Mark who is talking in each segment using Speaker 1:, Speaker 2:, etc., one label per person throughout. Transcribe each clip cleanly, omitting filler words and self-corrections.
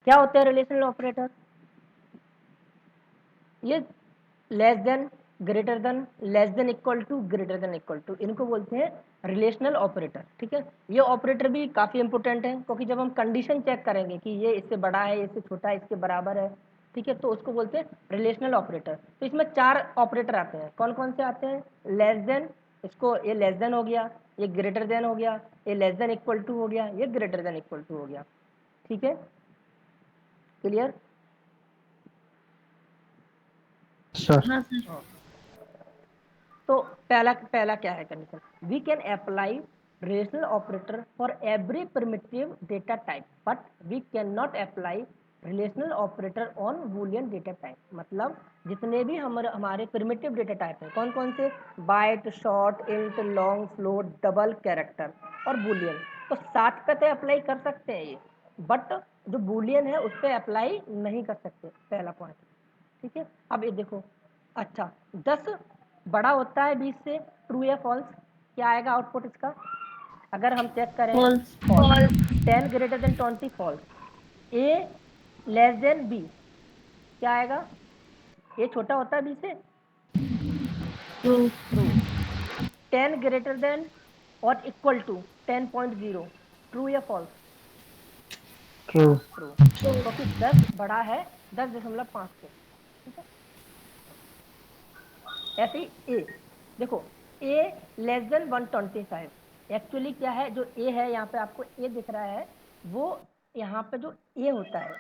Speaker 1: क्या होते हैं रिलेशनल ऑपरेटर? ये less than, greater than, less than equal to, greater than equal to, इनको बोलते हैं रिलेशनल ऑपरेटर। ठीक है, ये ऑपरेटर भी काफ़ी इंपॉर्टेंट है, क्योंकि जब हम कंडीशन चेक करेंगे कि ये इससे बड़ा है, इससे छोटा है, इसके बराबर है, ठीक है, तो उसको बोलते हैं रिलेशनल ऑपरेटर। तो इसमें 4 ऑपरेटर आते हैं। कौन कौन से आते हैं? लेस देन, इसको ये लेस देन हो गया, ये ग्रेटर देन हो गया, ये लेस देन इक्वल टू हो गया, ये ग्रेटर देन इक्वल टू हो गया। ठीक है, क्लियर?
Speaker 2: सर
Speaker 3: हाँ सर।
Speaker 1: हाँ। तो पहला पहला क्या है condition? We can apply relational operator for every primitive data type, but we can not apply relational operator on boolean data type. मतलब जितने भी हमारे प्रिमिटिव डेटा टाइप हैं, कौन कौन से? Byte, short, int, long, float, double character और boolean, तो 7 पे तो अप्लाई कर सकते हैं ये, बट जो बूलियन है उस पर अप्लाई नहीं कर सकते। पहला पॉइंट, ठीक है। अब ये देखो, अच्छा 10 बड़ा होता है 20 से, ट्रू या फॉल्स? क्या आएगा आउटपुट इसका अगर हम चेक करें?
Speaker 3: False.
Speaker 1: False. 10 greater than 20 false. A less than B, क्या आएगा? ए छोटा होता है बी से,
Speaker 3: ट्रू।
Speaker 1: ट्रू। 10 ग्रेटर देन और इक्वल टू 10.0, ट्रू या फॉल्स?
Speaker 2: ट्रू।
Speaker 1: ट्रू, क्योंकि 10 बड़ा है 10.5 से। ठीक है, ऐसे ही ए, देखो ए लेस देन 125, एक्चुअली क्या है, जो ए है यहाँ पे आपको ए दिख रहा है, वो यहाँ पे जो ए होता है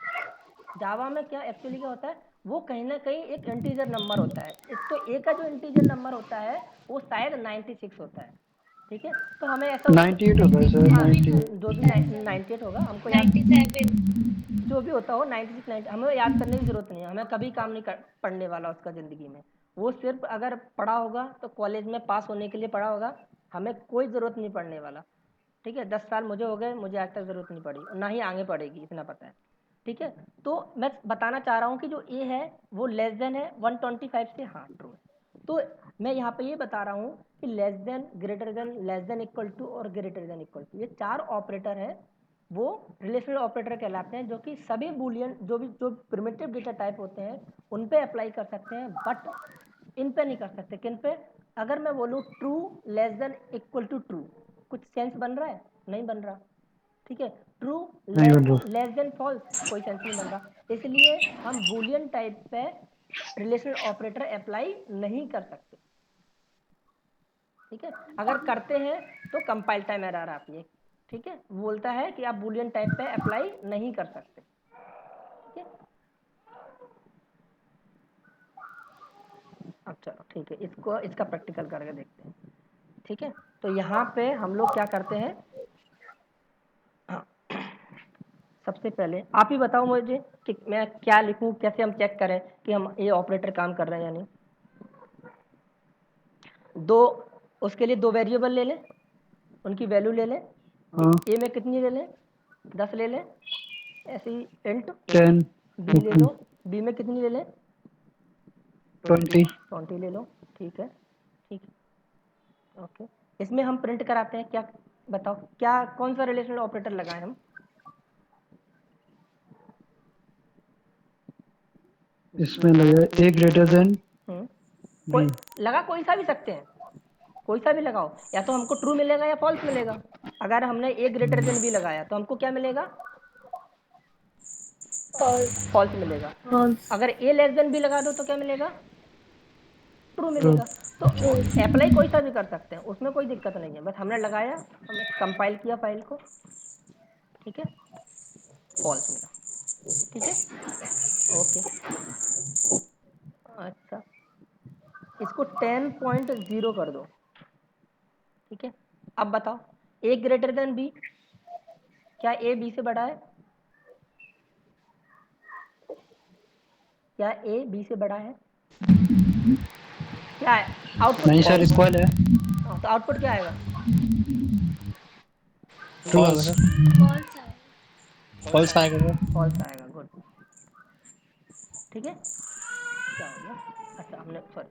Speaker 1: जावा में, क्या एक्चुअली क्या होता है, वो कहीं ना कहीं एक इंटीजर नंबर होता है। एक तो ए का जो इंटीजर नंबर होता है वो शायद 96 होता है। ठीक है, तो हमें ऐसा
Speaker 2: 98 होता है सर,
Speaker 1: हाँ,
Speaker 2: 98।
Speaker 1: जो भी 98 होगा, हमको याद,
Speaker 3: 97।
Speaker 1: जो भी होता हो 96 90, हमें याद करने की जरूरत नहीं है, हमें कभी काम नहीं पड़ने वाला उसका ज़िंदगी में। वो सिर्फ अगर पढ़ा होगा तो कॉलेज में पास होने के लिए पढ़ा होगा, हमें कोई ज़रूरत नहीं पड़ने वाला। ठीक है, 10 साल मुझे हो गए, मुझे आज तक ज़रूरत नहीं पड़ी, ना ही आगे पड़ेगी, इतना पता है। ठीक है, तो मैं बताना चाह रहा हूँ कि जो ए है वो लेस देन है 125 से, हाँ ट्रू है। तो मैं यहाँ पे ये बता रहा हूँ कि less than, greater than, less than equal to और ग्रेटर देन इक्वल टू, ये 4 ऑपरेटर हैं, वो रिलेशनल ऑपरेटर कहलाते हैं, जो कि सभी बूलियन जो प्रिमिटिव डेटा टाइप होते हैं उन पे अप्लाई कर सकते हैं, बट इन पे नहीं कर सकते। किन पे? अगर मैं बोलूँ true less than equal to true, कुछ सेंस बन रहा है? नहीं बन रहा। ठीक है, ट्रू
Speaker 2: नहीं बन रहा।
Speaker 1: लेस देन फॉल्स, कोई सेंस नहीं बन रहा। इसलिए हम बूलियन टाइप पे रिलेशनल ऑपरेटर अप्लाई नहीं कर सकते। ठीक है, अगर करते हैं तो कंपाइल टाइम एरर आती है। ठीक है, बोलता है कि आप बूलियन टाइप पे अप्लाई नहीं कर सकते। ठीक है, अब चलो ठीक है, इसको इसका प्रैक्टिकल करके देखते हैं। ठीक है, तो यहाँ पे हम लोग क्या करते हैं, हाँ, सबसे पहले आप ही बताओ मुझे कि मैं क्या लिखूं, कैसे हम चेक करें कि हम ये ऑपरेटर काम कर रहे हैं या नहीं। दो, उसके लिए 2 वेरिएबल ले लें, उनकी वैल्यू ले लें।
Speaker 2: हाँ।
Speaker 1: ए में कितनी ले लें? 10 ले लें, ऐसे ही इंट।
Speaker 2: 10,
Speaker 1: बी ले
Speaker 2: 50,
Speaker 1: लो, बी में कितनी ले लें?
Speaker 2: 20।
Speaker 1: 20 ले लो। ठीक है, ठीक है, ओके। इसमें हम प्रिंट कराते हैं क्या, बताओ क्या, कौन सा रिलेशनल ऑपरेटर लगाएं हम?
Speaker 2: इसमें लगा ए ग्रेटर देन
Speaker 1: कोई
Speaker 2: बी।
Speaker 1: लगा, कोई सा भी सकते हैं, कोई सा भी लगाओ, या तो हमको ट्रू मिलेगा या फॉल्स मिलेगा। अगर हमने ए ग्रेटर देन बी लगाया तो हमको क्या मिलेगा? फॉल्स मिलेगा।
Speaker 3: फॉल्स।
Speaker 1: अगर ए लेस देन बी लगा दो तो क्या मिलेगा? True
Speaker 2: true.
Speaker 1: मिलेगा। तो अप्लाई कोई सा भी कर सकते हैं, उसमें कोई दिक्कत नहीं है, बस हमने लगाया, हमने कंपाइल किया फाइल को। ठीक है, फॉल्स मिला। ठीक है, ओके। अच्छा, इसको 10.0 कर दो। ठीक है, अब बताओ ए ग्रेटर देन बी, क्या ए बी से बड़ा है? क्या ए बी से बड़ा है? क्या है आउटपुट?
Speaker 2: नहीं सर,
Speaker 1: फॉल्स।
Speaker 2: इक्वल है।
Speaker 1: हाँ, तो आउटपुट क्या आएगा?
Speaker 2: ट्रू आएगा
Speaker 4: फॉल्स।
Speaker 2: सर।
Speaker 3: फॉल्स है।
Speaker 4: फॉल्स आएगा सर।
Speaker 1: फॉल्स आएगा, गुड। ठीक है, क्या हो गया? अच्छा, हमने सॉरी,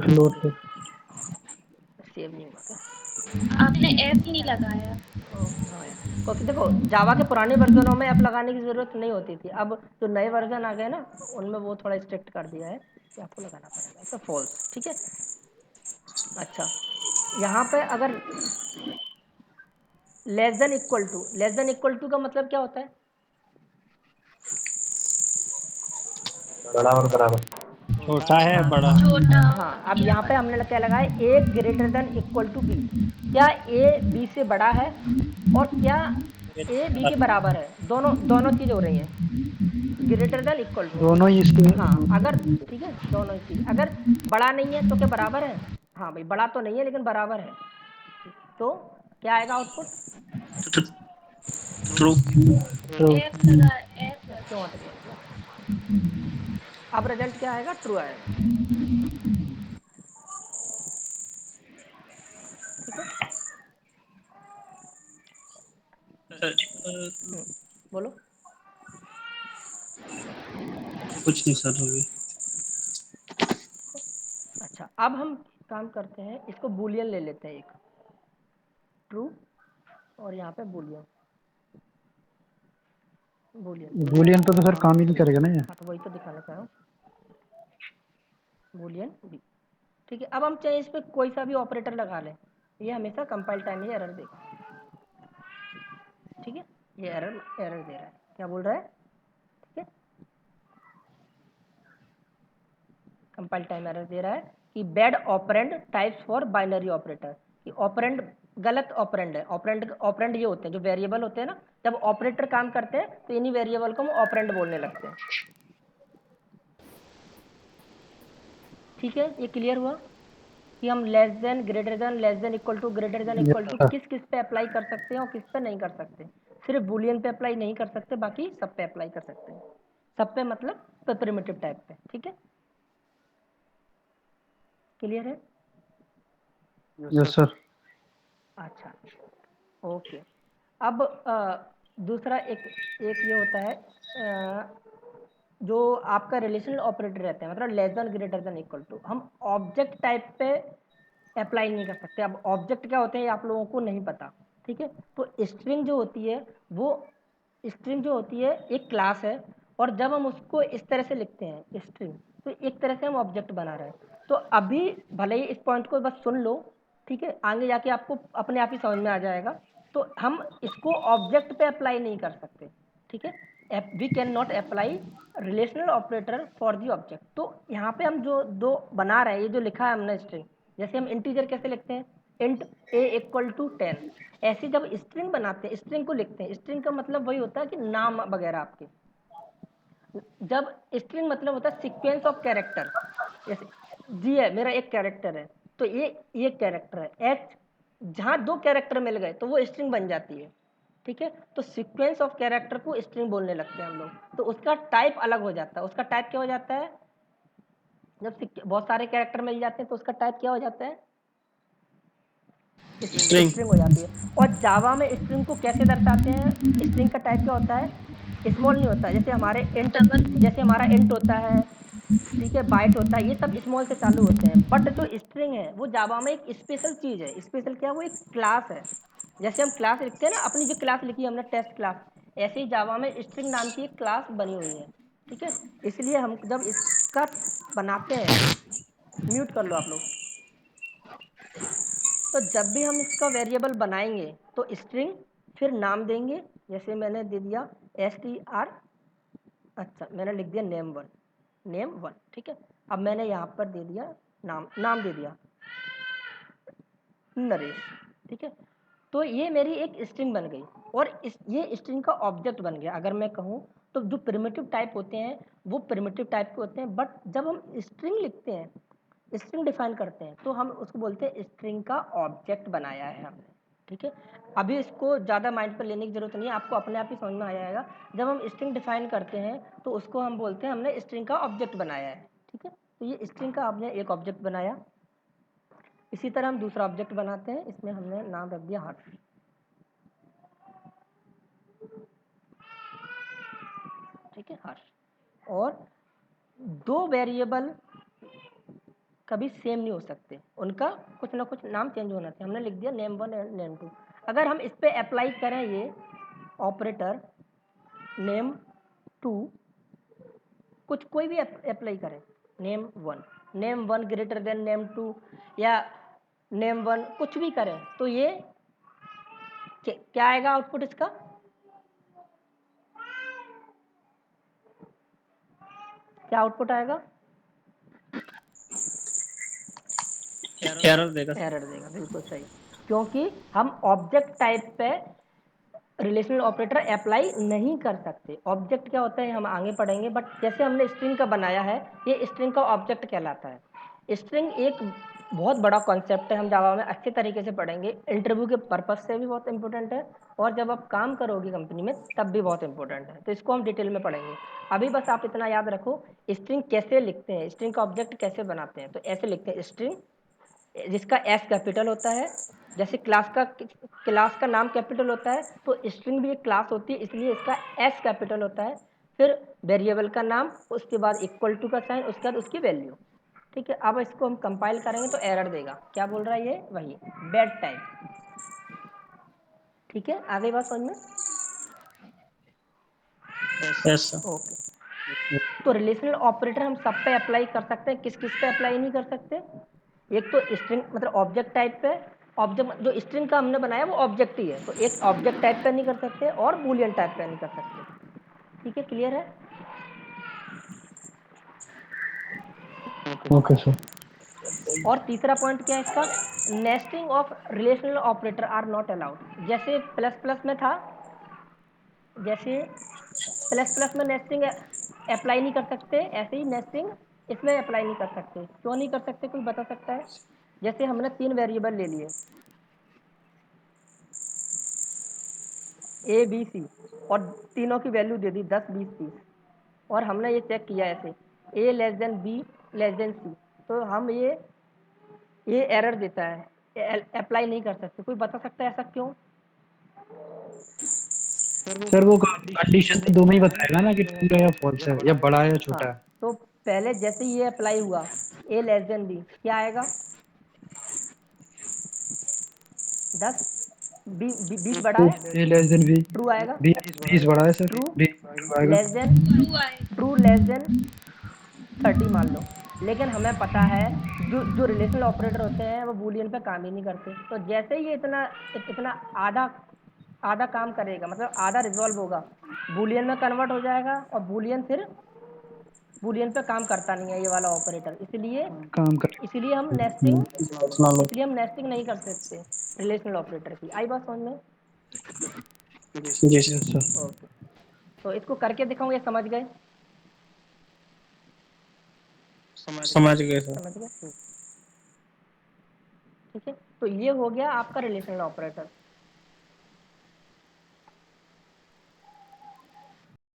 Speaker 2: लोड पे।
Speaker 1: सेव नहीं हुआ क्या?
Speaker 3: आपने एफ नहीं लगाया।
Speaker 1: हाँ यार, क्योंकि देखो जावा के पुराने वर्जनों में ऐप लगाने की ज़रूरत नहीं होती थी। अब जो नए वर्जन आ गए ना, उनमें वो थोड़ा स्ट्रिक्ट कर दिया है कि आपको लगाना पड़ेगा। तो फॉल्स, ठीक है। अच्छा, यहाँ पे अगर लेस देन इक्वल टू का मतलब क्या होता है?
Speaker 5: बड़ा और बराबर।
Speaker 4: छोटा है बड़ा।
Speaker 3: छोटा
Speaker 1: हाँ,
Speaker 3: और
Speaker 1: अब
Speaker 3: या
Speaker 1: यहाँ पे
Speaker 3: बड़ा।
Speaker 1: हमने क्या लगाया, A greater than equal to B. क्या ए बी से बड़ा है और क्या ए बी के बराबर है? दोनों दोनों चीज़ हो रही हैं। ग्रेटर देन इक्वल टू,
Speaker 2: दोनों ही इसके
Speaker 1: हाँ अगर, ठीक है, दोनों ही चीज़ अगर बड़ा नहीं है तो क्या बराबर है? हाँ भाई, बड़ा तो नहीं है लेकिन बराबर है, तो क्या आएगा आउटपुट?
Speaker 4: ट्रू।
Speaker 2: ट्रू।
Speaker 3: एफ लगा, एफ लगा।
Speaker 1: क्यों आता है? अब रिजल्ट क्या आएगा? ट्रू आएगा, ठीक है। बोलो।
Speaker 4: कुछ नहीं सर होगी।
Speaker 1: अच्छा, अब हम काम करते हैं, इसको बूलियन ले लेते हैं, एक ट्रू और यहाँ पे बूलियन। बूलियन
Speaker 2: बूलियन पे तो फिर
Speaker 1: हाँ,
Speaker 2: काम ही नहीं करेगा ना ये।
Speaker 1: हाँ तो वही तो दिखाना चाह रहा हूँ, बूलियन बी, ठीक है। अब हम चाहे इस पर कोई सा भी ऑपरेटर लगा लें, ये हमेशा कंपाइल टाइम में एरर देगा, ठीक है। ये एरर एरर दे रहा है, क्या बोल रहा है? ठीक है, कंपाइल टाइम एरर दे रहा है कि bad operand types for binary operator, कि ऑपरेंड गलत ऑपरेंड है। ऑपरेंड ऑपरेंड ये होते हैं जो वेरिएबल होते हैं ना, जब ऑपरेटर काम करते हैं तो इन्हीं वेरिएबल को हम ऑपरेंड बोलने लगते हैं, ठीक है। ये क्लियर हुआ कि हम less than, greater than, less than equal to, greater than equal
Speaker 2: yes
Speaker 1: to
Speaker 2: sir.
Speaker 1: किस किस पे अप्लाई कर सकते हैं और किस पे नहीं कर सकते। सिर्फ बूलियन पे अप्लाई नहीं कर सकते, बाकी सब पे अप्लाई कर सकते हैं। सब पे मतलब प्रिमिटिव टाइप पे, ठीक है। क्लियर है?
Speaker 2: Yes sir.
Speaker 1: अच्छा, ओके। अब दूसरा एक एक ये होता है, जो आपका रिलेशनल ऑपरेटर रहते हैं, मतलब less than, greater than, equal to, हम ऑब्जेक्ट टाइप पे अप्लाई नहीं कर सकते। अब ऑब्जेक्ट क्या होते हैं ये आप लोगों को नहीं पता, ठीक है। तो स्ट्रिंग जो होती है, वो स्ट्रिंग जो होती है एक क्लास है, और जब हम उसको इस तरह से लिखते हैं स्ट्रिंग, तो एक तरह से हम ऑब्जेक्ट बना रहे हैं। तो अभी भले ही इस पॉइंट को बस सुन लो, ठीक है, आगे जाके आपको अपने आप ही समझ में आ जाएगा। तो हम इसको ऑब्जेक्ट पे अप्लाई नहीं कर सकते, ठीक है। We can not apply relational operator for the object. तो यहाँ पे हम जो दो बना रहे हैं, ये जो लिखा है हमने स्ट्रिंग, जैसे हम इंटीजर कैसे लिखते हैं, इंट ए इक्वल टू 10, ऐसे जब स्ट्रिंग बनाते हैं, स्ट्रिंग को लिखते हैं, स्ट्रिंग का मतलब वही होता है कि नाम वगैरह आपके। जब स्ट्रिंग मतलब होता है सीक्वेंस ऑफ कैरेक्टर, जैसे जी है मेरा एक कैरेक्टर है, तो ये कैरेक्टर है एच, जहाँ दो कैरेक्टर मिल गए तो वो स्ट्रिंग बन जाती है, ठीक है। तो सीक्वेंस ऑफ कैरेक्टर को स्ट्रिंग बोलने लगते हैं हम लोग। तो उसका टाइप अलग हो जाता है। उसका टाइप क्या हो जाता है? जब बहुत सारे कैरेक्टर मिल जाते हैं तो उसका टाइप क्या हो जाता है?
Speaker 4: स्ट्रिंग।
Speaker 1: स्ट्रिंग हो जाती है। और जावा में स्ट्रिंग को कैसे दर्शाते हैं? स्ट्रिंग का टाइप क्या होता है? स्मॉल नहीं होता, जैसे हमारे इंट,
Speaker 3: डबल।
Speaker 1: जैसे हमारा इंट होता है, ठीक है, बाइट होता है, ये सब स्मॉल से चालू होते हैं। बट जो स्ट्रिंग है वो जावा में एक स्पेशल चीज़ है। स्पेशल क्या है? वो एक क्लास है। जैसे हम क्लास लिखते हैं ना, अपनी जो क्लास लिखी है हमने टेस्ट क्लास, ऐसे ही जावा में स्ट्रिंग नाम की एक क्लास बनी हुई है, ठीक है। इसलिए हम जब इसका बनाते हैं, म्यूट कर लो आप लोग, तो जब भी हम इसका वेरिएबल बनाएंगे तो स्ट्रिंग, फिर नाम देंगे, जैसे मैंने दे दिया str, अच्छा मैंने लिख दिया नेम वन, ठीक है। अब मैंने यहाँ पर दे दिया नाम दे दिया नरेश, ठीक है। तो ये मेरी एक स्ट्रिंग बन गई, और ये स्ट्रिंग का ऑब्जेक्ट बन गया। अगर मैं कहूँ तो जो प्रिमिटिव टाइप होते हैं वो प्रिमिटिव टाइप के होते हैं, बट जब हम स्ट्रिंग लिखते हैं, स्ट्रिंग डिफाइन करते हैं, तो हम उसको बोलते हैं स्ट्रिंग का ऑब्जेक्ट बनाया है हमने, ठीक है। अभी इसको ज़्यादा माइंड पर लेने की जरूरत नहीं है, आपको अपने आप ही समझ में आ जाएगा। जब हम स्ट्रिंग डिफाइन करते हैं तो उसको हम बोलते हैं हमने स्ट्रिंग का ऑब्जेक्ट बनाया है, ठीक है। तो ये स्ट्रिंग का आपने एक ऑब्जेक्ट बनाया। इसी तरह हम दूसरा ऑब्जेक्ट बनाते हैं, इसमें हमने नाम रख दिया हर्ष, ठीक है, हर्ष। और दो वेरिएबल कभी सेम नहीं हो सकते, उनका कुछ ना कुछ नाम चेंज होना चाहिए। हमने लिख दिया नेम 1 एंड नेम 2। अगर हम इस पे अप्लाई करें ये ऑपरेटर नेम 2, कुछ कोई भी अप्लाई करें, नेम 1 ग्रेटर देन नेम 2 या नेम 1 कुछ भी करें, तो ये क्या आएगा आउटपुट इसका? क्या आउटपुट आएगा?
Speaker 4: एरर देगा।
Speaker 1: एरर देगा, बिल्कुल सही। क्योंकि हम ऑब्जेक्ट टाइप पे रिलेशनल ऑपरेटर अप्लाई नहीं कर सकते। ऑब्जेक्ट क्या होता है हम आगे पढ़ेंगे, बट जैसे हमने स्ट्रिंग का बनाया है, ये स्ट्रिंग का ऑब्जेक्ट कहलाता है। स्ट्रिंग एक बहुत बड़ा कॉन्सेप्ट है, हम जावा में अच्छे तरीके से पढ़ेंगे। इंटरव्यू के पर्पज से भी बहुत इंपॉर्टेंट है, और जब आप काम करोगे कंपनी में तब भी बहुत इंपॉर्टेंट है, तो इसको हम डिटेल में पढ़ेंगे। अभी बस आप इतना याद रखो, स्ट्रिंग कैसे लिखते हैं, स्ट्रिंग का ऑब्जेक्ट कैसे बनाते हैं। तो ऐसे लिखते हैं, स्ट्रिंग जिसका एस कैपिटल होता है, जैसे क्लास का नाम कैपिटल होता है, तो स्ट्रिंग भी एक क्लास होती है, इसलिए इसका एस कैपिटल होता है। फिर वेरिएबल का नाम, उसके बाद इक्वल टू का साइन, उसके बाद उसकी वैल्यू। ठीक है, अब इसको हम कंपाइल करेंगे तो एरर देगा। क्या बोल रहा है ये? वही बैड टाइप। ठीक है, आगे बात समझ में?
Speaker 4: Yes sir.
Speaker 1: ओके, तो रिलेशनल ऑपरेटर हम सब पे अप्लाई कर सकते हैं, किस किस पे अप्लाई नहीं कर सकते? एक तो स्ट्रिंग मतलब ऑब्जेक्ट टाइप पे, ऑब्जेक्ट जो स्ट्रिंग का हमने बनाया वो ऑब्जेक्ट ही है, तो एक ऑब्जेक्ट टाइप पे नहीं कर सकते और बूलियन टाइप पे नहीं कर सकते। ठीक है, क्लियर है?
Speaker 2: Okay sir.
Speaker 1: और तीसरा पॉइंट क्या है इसका? Nesting of relational operator are not allowed. जैसे प्लस प्लस में था, जैसे प्लस प्लस में नेस्टिंग अप्लाई नहीं कर सकते, ऐसे ही नेस्टिंग इसमें अप्लाई नहीं कर सकते। क्यों नहीं कर सकते, कोई बता सकता है? जैसे हमने 3 वेरिएबल ले लिए, ए बी सी, और तीनों की वैल्यू दे दी 10 20 30, और हमने ये चेक किया ऐसे A less than B less than C, तो हम ये एरर देता है, अप्लाई नहीं कर सकते। कोई बता सकता है ऐसा क्यों?
Speaker 2: सर वो कंडीशन तो दो में ही बताएगा ना कि ट्रू है या फॉल्स है, या बड़ा है या
Speaker 1: हाँ,
Speaker 2: छोटा है।
Speaker 1: तो पहले जैसे ये अप्लाई हुआ ए लेस देन बी, क्या आएगा? 10 20 बड़ा
Speaker 2: तो
Speaker 1: है,
Speaker 2: ए लेस देन बी,
Speaker 1: ट्रू आएगा।
Speaker 2: 20 बड़ा है सर,
Speaker 1: ट्रू
Speaker 2: 20 आएगा।
Speaker 1: लेस देन,
Speaker 3: ट्रू आएगा।
Speaker 1: ट्रू लेस देन 30 मान लो। लेकिन हमें पता है जो जो रिलेशनल ऑपरेटर होते हैं वो बूलियन पे काम ही नहीं करते, तो जैसे ही ये इतना इतना आधा आधा काम करेगा, मतलब आधा रिजॉल्व होगा, बूलियन में कन्वर्ट हो जाएगा, और बूलियन फिर बूलियन पे काम करता नहीं है ये वाला ऑपरेटर। इसलिए
Speaker 2: काम कर।
Speaker 1: इसलिए हम
Speaker 2: हम्म,
Speaker 1: नेस्टिंग इसलिए हम नेस्टिंग नहीं कर सकते रिलेशनल ऑपरेटर की। आई बात समझ में?
Speaker 4: जी सर।
Speaker 2: Yes sir.
Speaker 1: ओके, तो इसको करके दिखाऊं या समझ गए?
Speaker 4: समझ गए सर।
Speaker 1: समझ गए, ठीक है। तो ये हो गया आपका रिलेशनल ऑपरेटर।